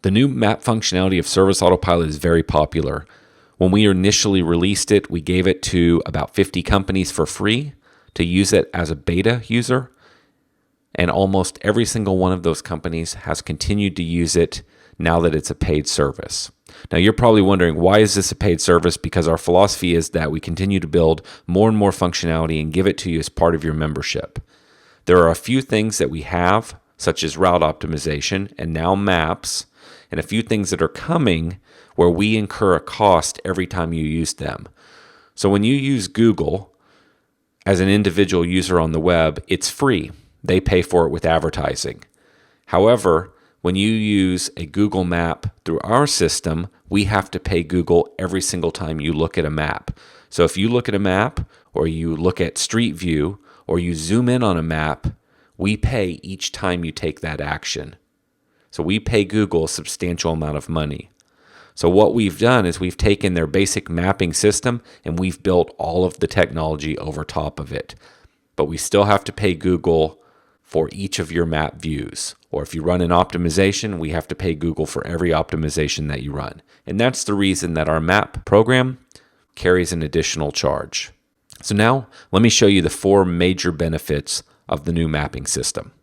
The new map functionality of Service Autopilot is very popular. When we initially released it, we gave it to about 50 companies for free to use it as a beta user. And almost every single one of those companies has continued to use it now that it's a paid service. Now you're probably wondering, why is this a paid service? Because our philosophy is that we continue to build more and more functionality and give it to you as part of your membership. There are a few things that we have, such as route optimization and now maps, and a few things that are coming where we incur a cost every time you use them. So when you use Google as an individual user on the web, it's free. They pay for it with advertising. However, when you use a Google map through our system, we have to pay Google every single time you look at a map. So if you look at a map, or you look at Street View, or you zoom in on a map, we pay each time you take that action. So we pay Google a substantial amount of money. So what we've done is we've taken their basic mapping system and we've built all of the technology over top of it. But we still have to pay Google for each of your map views. Or if you run an optimization, we have to pay Google for every optimization that you run. And that's the reason that our map program carries an additional charge. So now let me show you the 4 major benefits of the new mapping system.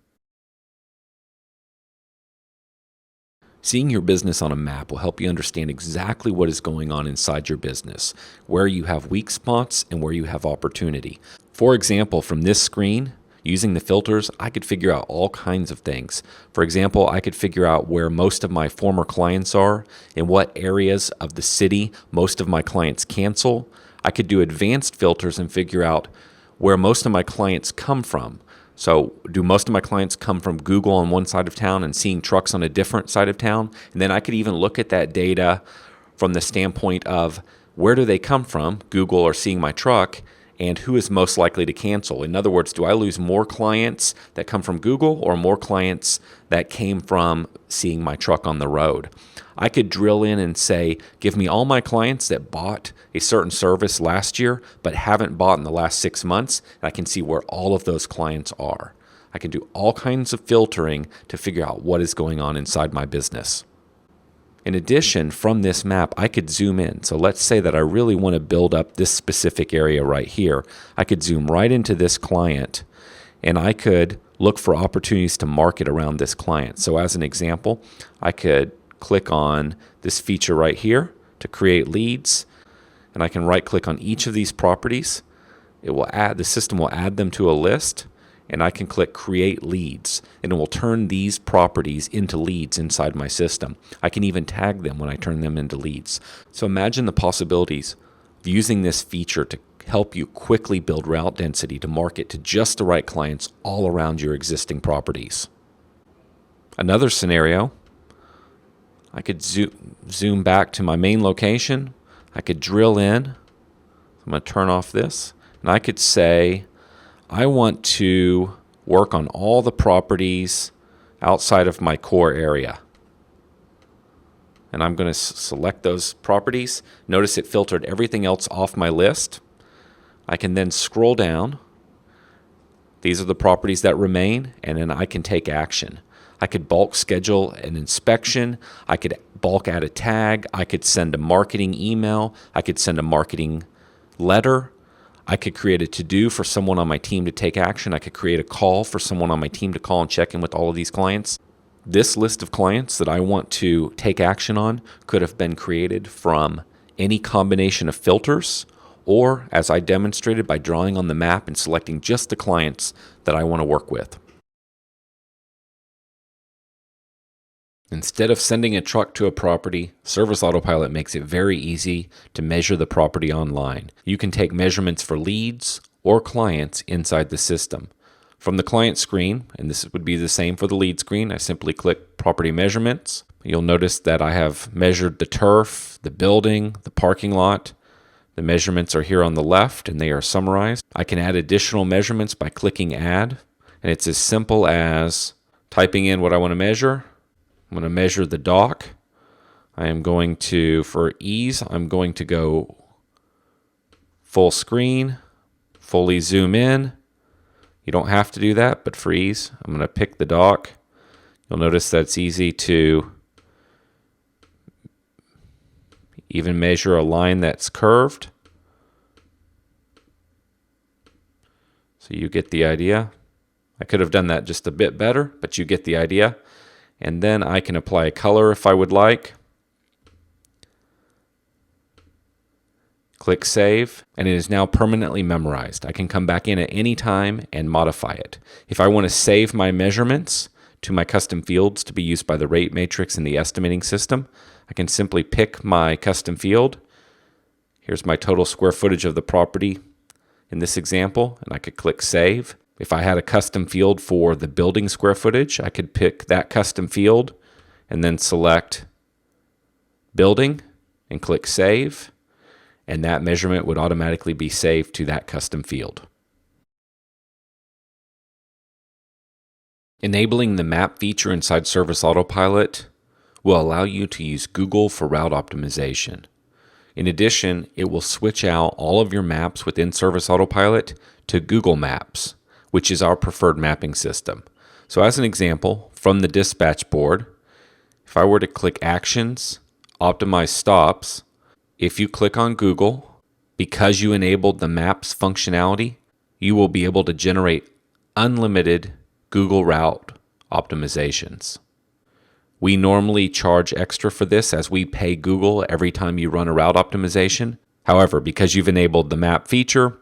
Seeing your business on a map will help you understand exactly what is going on inside your business, where you have weak spots and where you have opportunity. For example, from this screen, using the filters, I could figure out all kinds of things. For example, I could figure out where most of my former clients are, in what areas of the city most of my clients cancel. I could do advanced filters and figure out where most of my clients come from. So do most of my clients come from Google on one side of town and seeing trucks on a different side of town? And then I could even look at that data from the standpoint of where do they come from, Google or seeing my truck, and who is most likely to cancel. In other words, do I lose more clients that come from Google or more clients that came from seeing my truck on the road? I could drill in and say, give me all my clients that bought a certain service last year but haven't bought in the last 6 months, and I can see where all of those clients are. I can do all kinds of filtering to figure out what is going on inside my business. In addition, from this map, I could zoom in. So let's say that I really want to build up this specific area right here. I could zoom right into this client, and I could look for opportunities to market around this client. So as an example, I could click on this feature right here to create leads, and I can right click on each of these properties. The system will add them to a list, and I can click create leads, and it will turn these properties into leads inside my system. I can even tag them when I turn them into leads. So imagine the possibilities of using this feature to help you quickly build route density to market to just the right clients all around your existing properties. Another scenario, I could zoom back to my main location. I could drill in. I'm going to turn off this. And I could say, I want to work on all the properties outside of my core area. And I'm going to select those properties. Notice it filtered everything else off my list. I can then scroll down. These are the properties that remain, and then I can take action. I could bulk schedule an inspection. I could bulk add a tag. I could send a marketing email. I could send a marketing letter. I could create a to-do for someone on my team to take action. I could create a call for someone on my team to call and check in with all of these clients. This list of clients that I want to take action on could have been created from any combination of filters, or as I demonstrated, by drawing on the map and selecting just the clients that I want to work with. Instead of sending a truck to a property, Service Autopilot makes it very easy to measure the property online. You can take measurements for leads or clients inside the system. From the client screen, and this would be the same for the lead screen, I simply click Property Measurements. You'll notice that I have measured the turf, the building, the parking lot. The measurements are here on the left and they are summarized. I can add additional measurements by clicking Add, and it's as simple as typing in what I want to measure. I'm going to measure the dock. I am going to, for ease, I'm going to go full screen, fully zoom in. You don't have to do that, but for ease, I'm going to pick the dock. You'll notice that it's easy to even measure a line that's curved. So you get the idea. I could have done that just a bit better, but you get the idea. And then I can apply a color if I would like. Click Save, and it is now permanently memorized. I can come back in at any time and modify it. If I want to save my measurements to my custom fields to be used by the rate matrix in the estimating system, I can simply pick my custom field. Here's my total square footage of the property in this example, and I could click Save. If I had a custom field for the building square footage, I could pick that custom field and then select Building and click Save, and that measurement would automatically be saved to that custom field. Enabling the map feature inside Service Autopilot will allow you to use Google for route optimization. In addition, it will switch out all of your maps within Service Autopilot to Google Maps, which is our preferred mapping system. So as an example, from the dispatch board, if I were to click Actions, Optimize Stops, if you click on Google, because you enabled the Maps functionality, you will be able to generate unlimited Google route optimizations. We normally charge extra for this as we pay Google every time you run a route optimization. However, because you've enabled the map feature,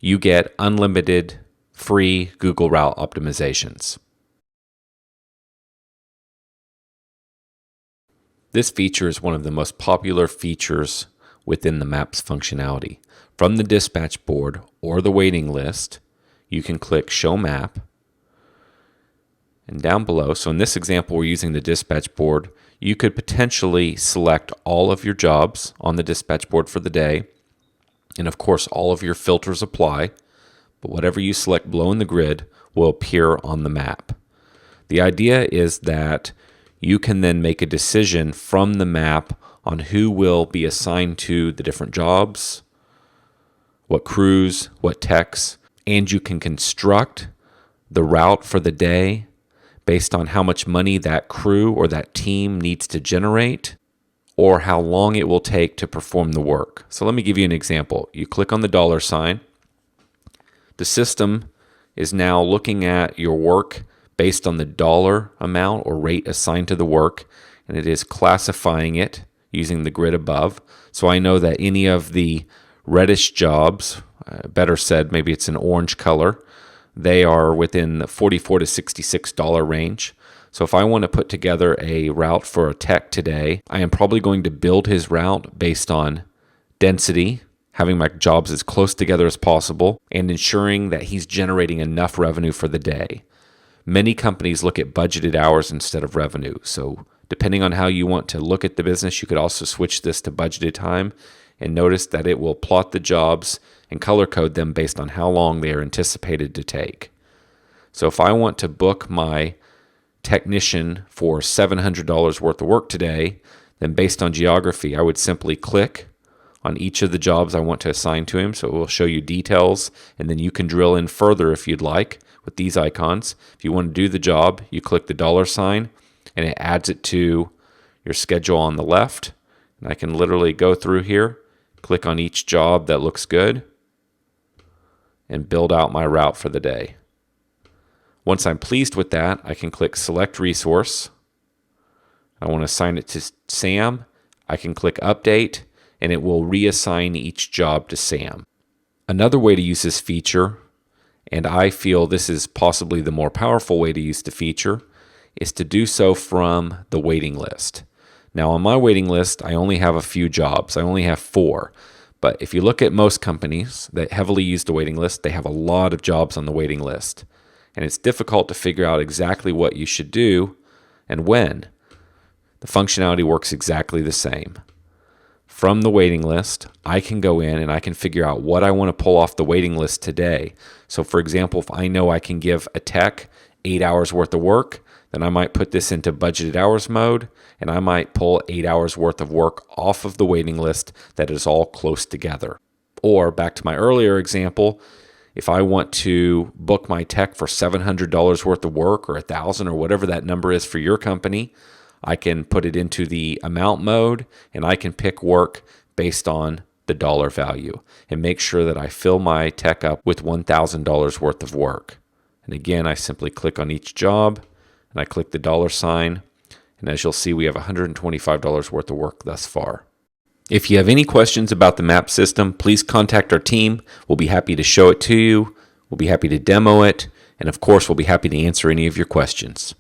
you get unlimited free Google route optimizations. This feature is one of the most popular features within the Maps functionality. From the dispatch board or the waiting list, you can click Show Map. And down below, so in this example we're using the dispatch board, you could potentially select all of your jobs on the dispatch board for the day, and of course all of your filters apply, but whatever you select below in the grid will appear on the map. The idea is that you can then make a decision from the map on who will be assigned to the different jobs, what crews, what techs, and you can construct the route for the day based on how much money that crew or that team needs to generate or how long it will take to perform the work. So let me give you an example. You click on the dollar sign. The system is now looking at your work based on the dollar amount or rate assigned to the work, and it is classifying it using the grid above. So I know that any of the reddish jobs, better said, maybe it's an orange color, they are within the $44 to $66 range. So if I want to put together a route for a tech today, I am probably going to build his route based on density, having my jobs as close together as possible, and ensuring that he's generating enough revenue for the day. Many companies look at budgeted hours instead of revenue. So depending on how you want to look at the business, you could also switch this to budgeted time and notice that it will plot the jobs and color code them based on how long they are anticipated to take. So if I want to book my technician for $700 worth of work today, then based on geography, I would simply click on each of the jobs I want to assign to him. So it will show you details, and then you can drill in further if you'd like with these icons. If you want to do the job, you click the dollar sign, and it adds it to your schedule on the left. And I can literally go through here, click on each job that looks good, and build out my route for the day. Once I'm pleased with that, I can click Select Resource. I want to assign it to Sam. I can click Update, and it will reassign each job to Sam. Another way to use this feature, and I feel this is possibly the more powerful way to use the feature, is to do so from the waiting list. Now on my waiting list, I only have a few jobs. I only have 4. But if you look at most companies that heavily use the waiting list, they have a lot of jobs on the waiting list. And it's difficult to figure out exactly what you should do and when. The functionality works exactly the same. From the waiting list, I can go in and I can figure out what I want to pull off the waiting list today. So for example, if I know I can give a tech 8 hours worth of work, then I might put this into budgeted hours mode, and I might pull 8 hours worth of work off of the waiting list that is all close together. Or back to my earlier example, if I want to book my tech for $700 worth of work or $1,000 or whatever that number is for your company, I can put it into the amount mode, and I can pick work based on the dollar value and make sure that I fill my tech up with $1,000 worth of work. And again, I simply click on each job and I click the dollar sign. And as you'll see, we have $125 worth of work thus far. If you have any questions about the map system, please contact our team. We'll be happy to show it to you. We'll be happy to demo it. And of course, we'll be happy to answer any of your questions.